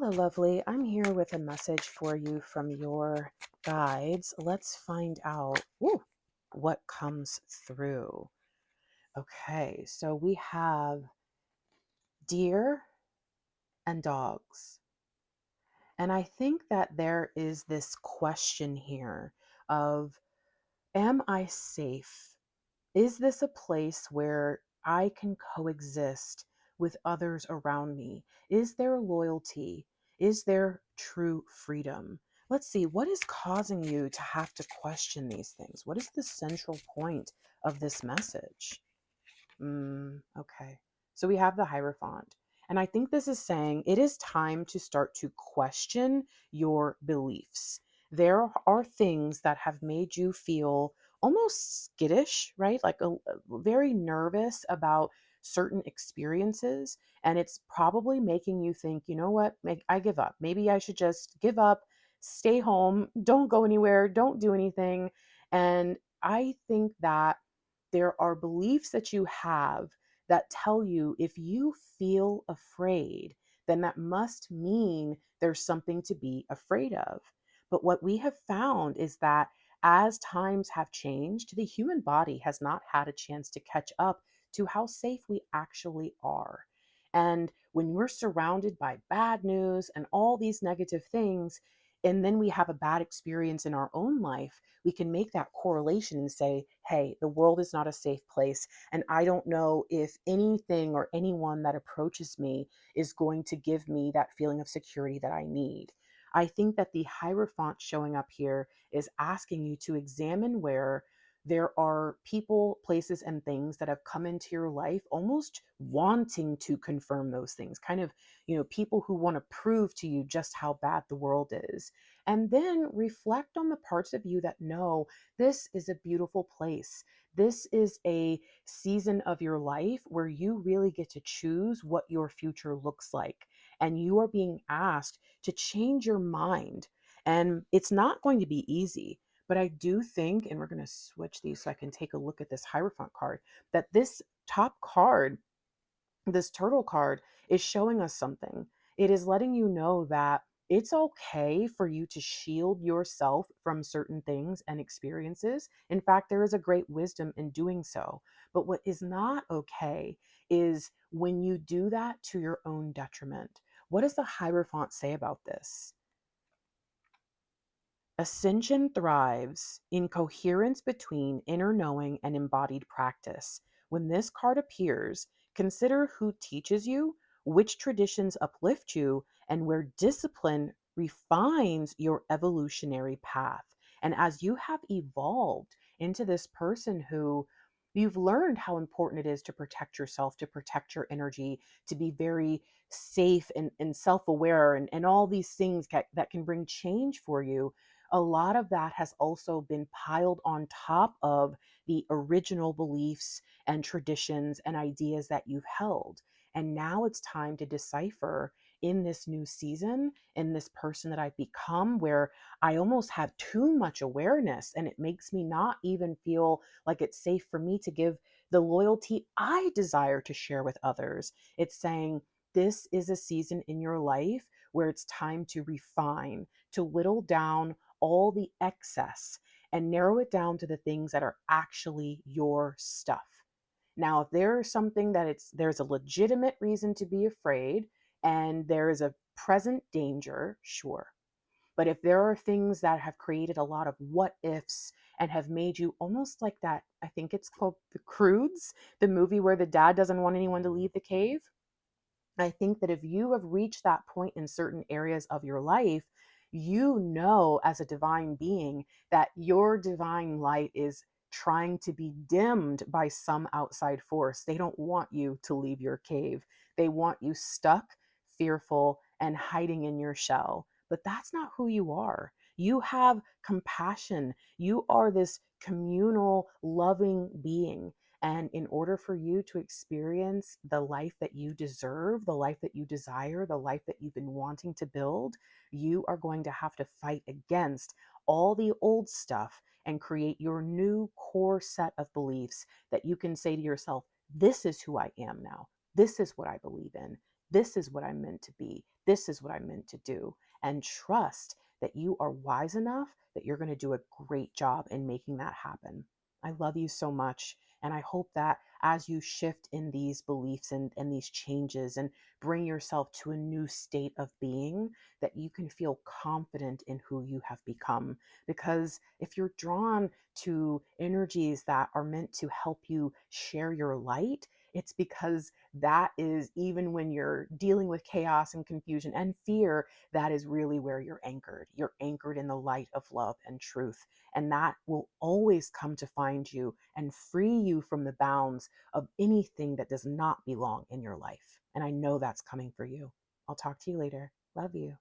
Hello, lovely. I'm here with a message for you from your guides. Let's find out what comes through. Okay, so we have deer and dogs. And I think that there is this question here of, am I safe? Is this a place where I can coexist with others around me? Is there loyalty? Is there true freedom? Let's see, what is causing you to have to question these things? What is the central point of this message? Okay. So we have the Hierophant. And I think this is saying it is time to start to question your beliefs. There are things that have made you feel almost skittish, right? Like very nervous about certain experiences. And it's probably making you think, you know what, I give up. Maybe I should just give up, stay home, don't go anywhere, don't do anything. And I think that there are beliefs that you have that tell you if you feel afraid, then that must mean there's something to be afraid of. But what we have found is that as times have changed, the human body has not had a chance to catch up to how safe we actually are. And when we're surrounded by bad news and all these negative things, and then we have a bad experience in our own life, we can make that correlation and say, hey, the world is not a safe place. And I don't know if anything or anyone that approaches me is going to give me that feeling of security that I need. I think that the Hierophant showing up here is asking you to examine where there are people, places, and things that have come into your life almost wanting to confirm those things, kind of, people who want to prove to you just how bad the world is. And then reflect on the parts of you that know this is a beautiful place. This is a season of your life where you really get to choose what your future looks like. And you are being asked to change your mind. And it's not going to be easy. But I do think, and we're going to switch these so I can take a look at this Hierophant card, that this top card, this turtle card, is showing us something. It is letting you know that it's okay for you to shield yourself from certain things and experiences. In fact, there is a great wisdom in doing so. But what is not okay is when you do that to your own detriment. What does the Hierophant say about this? Ascension thrives in coherence between inner knowing and embodied practice. When this card appears, consider who teaches you, which traditions uplift you, and where discipline refines your evolutionary path. And as you have evolved into this person who you've learned how important it is to protect yourself, to protect your energy, to be very safe and self aware, and all these things that can bring change for you, a lot of that has also been piled on top of the original beliefs and traditions and ideas that you've held. And now it's time to decipher in this new season, in this person that I've become, where I almost have too much awareness and it makes me not even feel like it's safe for me to give the loyalty I desire to share with others. It's saying, this is a season in your life where it's time to refine, to whittle down all the excess and narrow it down to the things that are actually your stuff. Now, if there's something that there's a legitimate reason to be afraid and there is a present danger, sure. But if there are things that have created a lot of what ifs and have made you almost like that, I think it's called The Croods, the movie where the dad doesn't want anyone to leave the cave. I think that if you have reached that point in certain areas of your life, you know, as a divine being, that your divine light is trying to be dimmed by some outside force. They don't want you to leave your cave. They want you stuck, fearful, and hiding in your shell. But that's not who you are. You have compassion. You are this communal, loving being. And in order for you to experience the life that you deserve, the life that you desire, the life that you've been wanting to build, you are going to have to fight against all the old stuff and create your new core set of beliefs that you can say to yourself, this is who I am now. This is what I believe in. This is what I'm meant to be. this is what I'm meant to do. And trust that you are wise enough that you're going to do a great job in making that happen. I love you so much. And I hope that as you shift in these beliefs and these changes and bring yourself to a new state of being, that you can feel confident in who you have become. Because if you're drawn to energies that are meant to help you share your light, it's because that is, even when you're dealing with chaos and confusion and fear, that is really where you're anchored. You're anchored in the light of love and truth. And that will always come to find you and free you from the bounds of anything that does not belong in your life. And I know that's coming for you. I'll talk to you later. Love you.